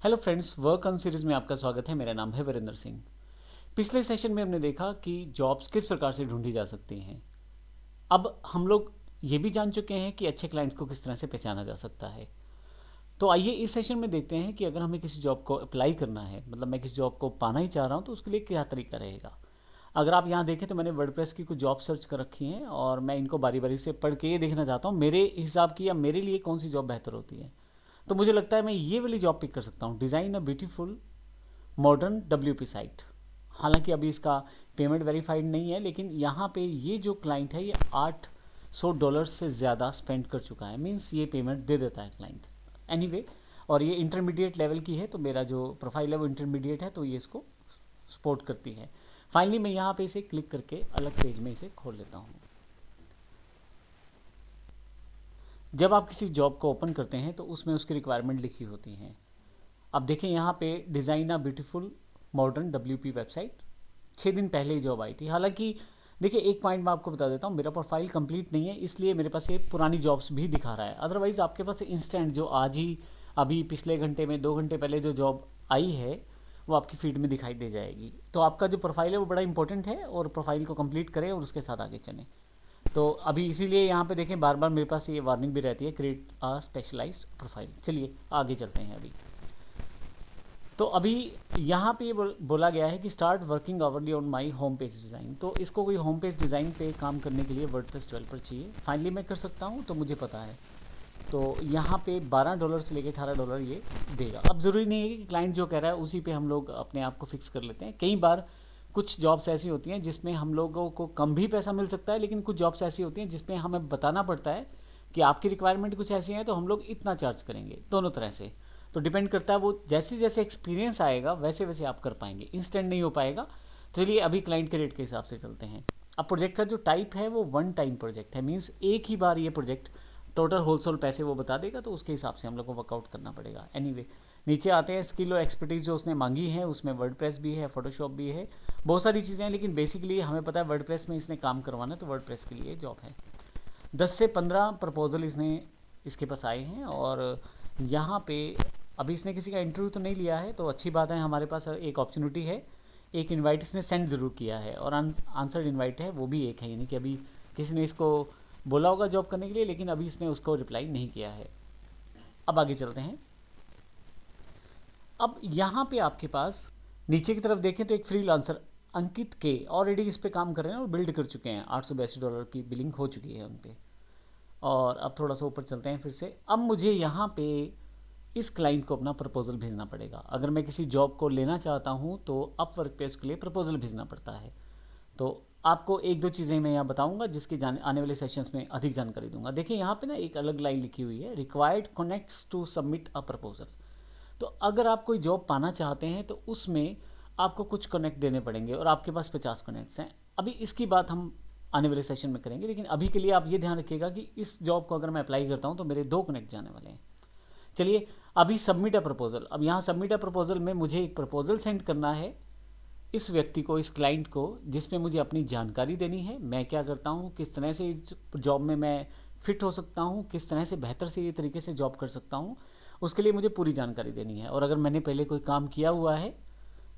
Hello friends, work on series में आपका स्वागत है। मेरा नाम है वीरेंद्र सिंह। पिछले सेशन में हमने देखा कि जॉब्स किस प्रकार से ढूंढी जा सकती हैं। अब हम लोग ये भी जान चुके हैं कि अच्छे क्लाइंट्स को किस तरह से पहचाना जा सकता है। तो आइए इस सेशन में देखते हैं कि अगर हमें किसी जॉब को अप्लाई करना है, मतलब मैं किसी जॉब को पाना ही चाह रहा हूँ, तो उसके लिए क्या तरीका रहेगा। अगर आप यहाँ देखें तो मैंने वर्डप्रेस की कुछ जॉब सर्च कर रखी हैं और मैं इनको बारी बारी से पढ़ के ये देखना चाहता हूँ मेरे हिसाब की या मेरे लिए कौन सी जॉब बेहतर होती है। तो मुझे लगता है मैं ये वाली जॉब पिक कर सकता हूँ, design a beautiful modern WP site. हालांकि अभी इसका पेमेंट वेरीफाइड नहीं है, लेकिन यहाँ पे ये जो क्लाइंट है ये $800 से ज़्यादा स्पेंड कर चुका है, मीन्स ये पेमेंट दे देता है क्लाइंट। एनीवे, और ये इंटरमीडिएट लेवल की है, तो मेरा जो प्रोफाइल है वो इंटरमीडिएट है, तो ये इसको सपोर्ट करती है। फाइनली मैं यहाँ पे इसे क्लिक करके अलग पेज में इसे खोल लेता हूँ। जब आप किसी जॉब को ओपन करते हैं तो उसमें उसकी रिक्वायरमेंट लिखी होती हैं। अब देखें यहाँ पे design a beautiful modern WP website, 6 दिन पहले ही जॉब आई थी। हालांकि देखिए, एक पॉइंट मैं आपको बता देता हूँ, मेरा प्रोफाइल कंप्लीट नहीं है, इसलिए मेरे पास ये पुरानी जॉब्स भी दिखा रहा है। अदरवाइज़ आपके पास इंस्टेंट जो आज ही अभी पिछले घंटे में 2 घंटे पहले जो जॉब आई है वो आपकी फीड में दिखाई दे जाएगी। तो आपका जो प्रोफाइल है वो बड़ा इंपॉर्टेंट है, और प्रोफाइल को कंप्लीट करें और उसके साथ आगे चलें। तो अभी इसीलिए यहाँ पे देखें, बार बार मेरे पास ये वार्निंग भी रहती है, क्रिएट अ स्पेशलाइज्ड प्रोफाइल। चलिए आगे चलते हैं। तो अभी यहाँ पे ये बोला गया है कि start working hourly on my home page design. तो इसको कोई होम पेज डिज़ाइन पे काम करने के लिए वर्डप्रेस डेवलपर चाहिए। फाइनली मैं कर सकता हूँ, तो मुझे पता है। तो यहाँ पे $12 से लेकर $18 ये देगा। अब ज़रूरी नहीं है कि क्लाइंट जो कह रहा है उसी पे हम लोग अपने आप को फिक्स कर लेते हैं। कई बार कुछ जॉब्स ऐसी होती हैं जिसमें हम लोगों को कम भी पैसा मिल सकता है, लेकिन कुछ जॉब्स ऐसी होती हैं जिसमें हमें बताना पड़ता है कि आपकी रिक्वायरमेंट कुछ ऐसी है, तो हम लोग इतना चार्ज करेंगे। दोनों तरह से तो डिपेंड करता है, वो जैसे जैसे एक्सपीरियंस आएगा वैसे वैसे आप कर पाएंगे, इंस्टेंट नहीं हो पाएगा। तो चलिए अभी क्लाइंट के रेट के हिसाब से चलते हैं। अब प्रोजेक्ट का जो टाइप है वो वन टाइम प्रोजेक्ट है, मीन्स एक ही बार ये प्रोजेक्ट टोटल होलसेल पैसे वो बता देगा, तो उसके हिसाब से हम लोग को वर्कआउट करना पड़ेगा। एनीवे, नीचे आते हैं। स्किल और एक्सपर्टीज जो उसने मांगी है उसमें वर्डप्रेस भी है, फोटोशॉप भी है, बहुत सारी चीज़ें हैं, लेकिन बेसिकली हमें पता है वर्डप्रेस में इसने काम करवाना है, तो वर्डप्रेस के लिए जॉब है। 10 से 15 प्रपोजल इसने इसके पास आए हैं, और यहाँ पे अभी इसने किसी का इंटरव्यू तो नहीं लिया है, तो अच्छी बात है, हमारे पास एक अपॉर्चुनिटी है। एक इनवाइट इसने सेंड ज़रूर किया है, और आंसर्ड इनवाइट है वो भी एक है, यानी कि अभी किसी ने इसको बोला होगा जॉब करने के लिए, लेकिन अभी इसने उसको रिप्लाई नहीं किया है। अब आगे चलते हैं। अब यहाँ पे आपके पास नीचे की तरफ देखें तो एक फ्रीलांसर अंकित के ऑलरेडी इस पे काम कर रहे हैं और बिल्ड कर चुके हैं। $882 की बिलिंग हो चुकी है उन पे। और अब थोड़ा सा ऊपर चलते हैं फिर से। अब मुझे यहाँ पे इस क्लाइंट को अपना प्रपोजल भेजना पड़ेगा। अगर मैं किसी जॉब को लेना चाहता हूँ तो अपवर्क पे उसके लिए प्रपोजल भेजना पड़ता है। तो आपको एक दो चीज़ें मैं यहाँ बताऊंगा, जिसकी आने वाले सेशंस में अधिक जानकारी दूंगा। देखिए यहाँ पे ना एक अलग लाइन लिखी हुई है, required connects to submit a proposal. तो अगर आप कोई जॉब पाना चाहते हैं तो उसमें आपको कुछ कनेक्ट देने पड़ेंगे, और आपके पास 50 कनेक्ट्स हैं। अभी इसकी बात हम आने वाले सेशन में करेंगे, लेकिन अभी के लिए आप ये ध्यान रखिएगा कि इस जॉब को अगर मैं अप्लाई करता हूँ तो मेरे 2 कनेक्ट जाने वाले हैं। चलिए अभी सबमिट अ प्रपोजल। अब यहाँ सबमिट अ प्रपोजल में मुझे एक प्रपोजल सेंड करना है इस व्यक्ति को, इस क्लाइंट को, जिसमें मुझे अपनी जानकारी देनी है। मैं क्या करता हूँ, किस तरह से जॉब में मैं फिट हो सकता हूँ, किस तरह से बेहतर से ये तरीके से जॉब कर सकता हूँ, उसके लिए मुझे पूरी जानकारी देनी है। और अगर मैंने पहले कोई काम किया हुआ है,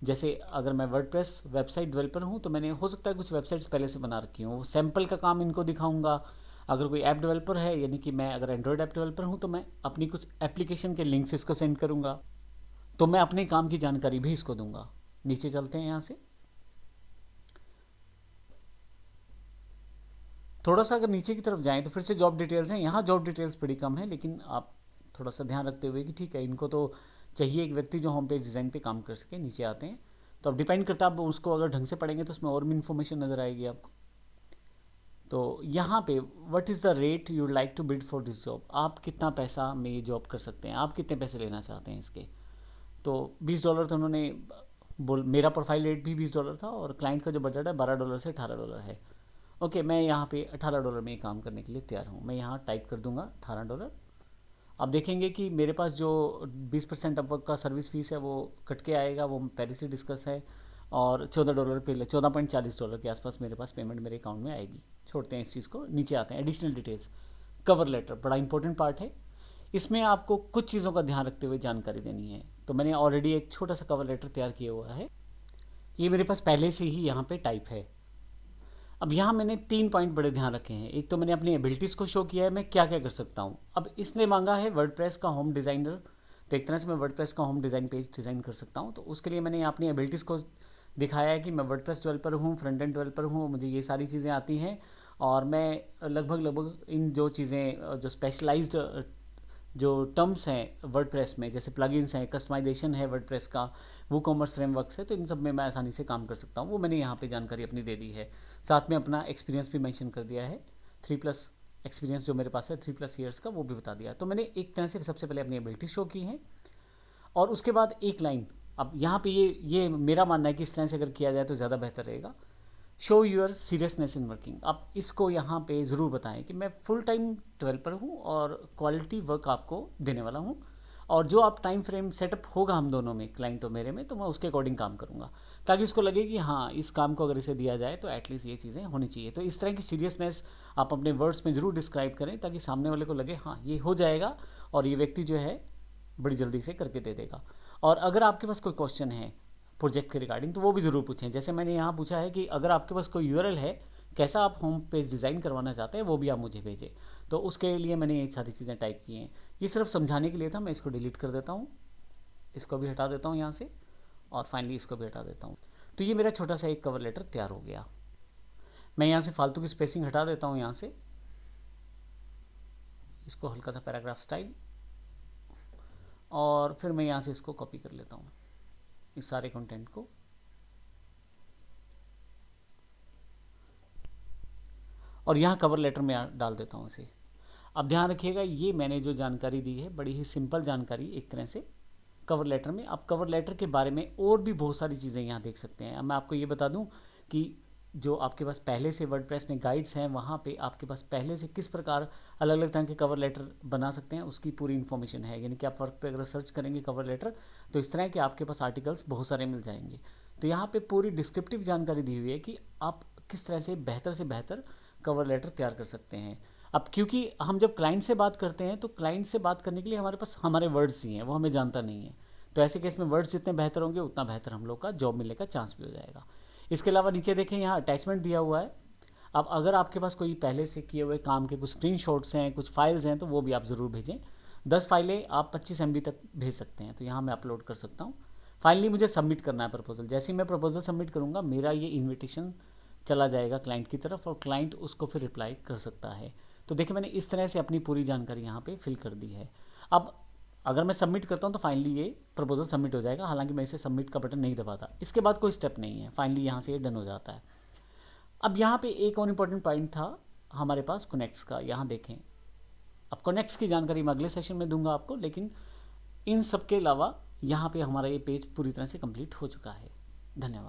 जैसे अगर मैं वर्डप्रेस वेबसाइट डेवलपर हूँ, तो मैंने हो सकता है कुछ वेबसाइट्स पहले से बना रखी हूँ, वो सैम्पल का काम इनको दिखाऊंगा। अगर कोई ऐप डेवलपर है, यानी कि मैं अगर एंड्रॉयड ऐप डेवलपर हूँ, तो मैं अपनी कुछ एप्लीकेशन के लिंक्स इसको सेंड करूँगा। तो मैं अपने काम की जानकारी भी इसको दूंगा। नीचे चलते हैं यहाँ से। थोड़ा सा अगर नीचे की तरफ जाएं तो फिर से जॉब डिटेल्स हैं। यहाँ जॉब डिटेल्स बड़ी कम है, लेकिन आप थोड़ा सा ध्यान रखते हुए कि ठीक है, इनको तो चाहिए एक व्यक्ति जो होम पेज डिज़ाइन पे काम कर सके। नीचे आते हैं तो अब डिपेंड करता है, आप उसको अगर ढंग से पढ़ेंगे तो उसमें और भी इन्फॉर्मेशन नज़र आएगी आपको। तो यहाँ पे what is the rate you like to bid for this job, आप कितना पैसा में ये जॉब कर सकते हैं, आप कितने पैसे लेना चाहते हैं इसके। तो $20 तो उन्होंने बोल, मेरा प्रोफाइल रेट भी $20 था, और क्लाइंट का जो बजट है $12 से $18 है। ओके, मैं यहाँ पे $18 में काम करने के लिए तैयार हूँ। मैं यहाँ टाइप कर दूंगा $18। आप देखेंगे कि मेरे पास जो 20% अपवर्क का सर्विस फीस है वो कट के आएगा, वो पहले से डिस्कस है। और $14 के लिए $14.40 के आसपास मेरे पास पेमेंट मेरे अकाउंट में आएगी। छोड़ते हैं इस चीज़ को, नीचे आते हैं। एडिशनल डिटेल्स, कवर लेटर बड़ा इंपॉर्टेंट पार्ट है। इसमें आपको कुछ चीज़ों का ध्यान रखते हुए जानकारी देनी है। तो मैंने ऑलरेडी एक छोटा सा कवर लेटर तैयार किया हुआ है, ये मेरे पास पहले से ही यहाँ पे टाइप है। अब यहाँ मैंने 3 पॉइंट बड़े ध्यान रखे हैं। एक तो मैंने अपनी एबिलिटीज़ को शो किया है, मैं क्या क्या कर सकता हूँ। अब इसने मांगा है वर्डप्रेस का होम डिज़ाइनर, तो एक तरह से मैं वर्डप्रेस का होम डिज़ाइन पेज डिज़ाइन कर सकता हूँ। तो उसके लिए मैंने यहाँ अपनी एबिलिटीज़ को दिखाया है कि मैं वर्डप्रेस डेवलपर हूँ, फ्रंट एंड डेवलपर हूँ, मुझे ये सारी चीज़ें आती हैं और मैं लगभग इन जो चीज़ें जो स्पेशलाइज्ड जो टर्म्स हैं वर्डप्रेस में, जैसे प्लगइन्स हैं, कस्टमाइजेशन है वर्डप्रेस का, वो कॉमर्स फ्रेमवर्क्स है, तो इन सब में मैं आसानी से काम कर सकता हूँ। वो मैंने यहाँ पे जानकारी अपनी दे दी है। साथ में अपना एक्सपीरियंस भी मेंशन कर दिया है, 3+ एक्सपीरियंस जो मेरे पास है 3+ ईयर्स का, वो भी बता दिया। तो मैंने एक तरह से सबसे पहले अपनी एबिलिटी शो की है और उसके बाद एक लाइन, अब यहाँ पे ये मेरा मानना है कि इस तरह से अगर किया जाए तो ज़्यादा बेहतर रहेगा। Show your seriousness in working. आप इसको यहाँ पे ज़रूर बताएं कि मैं फुल टाइम डेवलपर हूँ और क्वालिटी वर्क आपको देने वाला हूँ, और जो आप टाइम फ्रेम सेटअप होगा हम दोनों में, क्लाइंट और मेरे में, तो मैं उसके अकॉर्डिंग काम करूँगा, ताकि उसको लगे कि हाँ इस काम को अगर इसे दिया जाए तो एटलीस्ट ये चीज़ें होनी चाहिए। तो इस तरह की सीरियसनेस आप अपने वर्ड्स में ज़रूर डिस्क्राइब करें, ताकि सामने वाले को लगे हाँ ये हो जाएगा और ये व्यक्ति जो है बड़ी जल्दी से करके दे देगा। और अगर आपके पास कोई क्वेश्चन है प्रोजेक्ट के रिगार्डिंग, तो वो भी ज़रूर पूछें। जैसे मैंने यहाँ पूछा है कि अगर आपके पास कोई यूआरएल है, कैसा आप होम पेज डिज़ाइन करवाना चाहते हैं, वो भी आप मुझे भेजें। तो उसके लिए मैंने ये सारी चीज़ें टाइप की हैं। ये सिर्फ समझाने के लिए था। मैं इसको डिलीट कर देता हूँ, इसको भी हटा देता हूँ यहाँ से, और फाइनली इसको भी हटा देता हूँ। तो ये मेरा छोटा सा एक कवर लेटर तैयार हो गया। मैं यहाँ से फालतू की स्पेसिंग हटा देता हूँ, यहाँ से इसको हल्का सा पैराग्राफ स्टाइल, और फिर मैं यहाँ से इसको कॉपी कर लेता हूँ, इस सारे कंटेंट को, और यहाँ कवर लेटर में डाल देता हूँ इसे। अब ध्यान रखिएगा, ये मैंने जो जानकारी दी है बड़ी ही सिंपल जानकारी एक तरह से कवर लेटर में। आप कवर लेटर के बारे में और भी बहुत सारी चीज़ें यहाँ देख सकते हैं। अब मैं आपको ये बता दूँ कि जो आपके पास पहले से वर्डप्रेस में गाइड्स हैं, वहाँ पे आपके पास पहले से किस प्रकार अलग अलग तरह के कवर लेटर बना सकते हैं, उसकी पूरी इन्फॉर्मेशन है। यानी कि आप वर्क पे अगर सर्च करेंगे कवर लेटर, तो इस तरह के आपके पास आर्टिकल्स बहुत सारे मिल जाएंगे। तो यहाँ पे पूरी डिस्क्रिप्टिव जानकारी दी हुई है कि आप किस तरह से बेहतर कवर लेटर तैयार कर सकते हैं। अब क्योंकि हम जब क्लाइंट से बात करते हैं, तो क्लाइंट से बात करने के लिए हमारे पास हमारे वर्ड्स ही हैं, वो हमें जानता नहीं है। तो ऐसे केस में वर्ड्स जितने बेहतर होंगे, उतना बेहतर हम लोग का जॉब मिलने का चांस भी हो जाएगा। इसके अलावा नीचे देखें, यहाँ अटैचमेंट दिया हुआ है। अब अगर आपके पास कोई पहले से किए हुए काम के कुछ स्क्रीनशॉट्स हैं, कुछ फाइल्स हैं, तो वो भी आप ज़रूर भेजें। 10 फाइलें आप 25 MB तक भेज सकते हैं, तो यहाँ मैं अपलोड कर सकता हूँ। फाइनली मुझे सबमिट करना है प्रपोजल। जैसे ही मैं प्रपोजल सबमिट करूँगा, मेरा ये इन्विटेशन चला जाएगा क्लाइंट की तरफ, और क्लाइंट उसको फिर रिप्लाई कर सकता है। तो देखिए, मैंने इस तरह से अपनी पूरी जानकारी यहाँ पे फिल कर दी है। अब अगर मैं सबमिट करता हूँ तो फाइनली ये प्रपोजल सबमिट हो जाएगा। हालांकि मैं इसे सबमिट का बटन नहीं दबाता, इसके बाद कोई स्टेप नहीं है, फाइनली यहाँ से ये डन हो जाता है। अब यहाँ पे एक और इम्पॉर्टेंट पॉइंट था हमारे पास कनेक्ट्स का। यहाँ देखें, अब कनेक्ट्स की जानकारी मैं अगले सेशन में दूंगा आपको, लेकिन इन सब के अलावा यहाँ पे हमारा ये पेज पूरी तरह से कंप्लीट हो चुका है। धन्यवाद।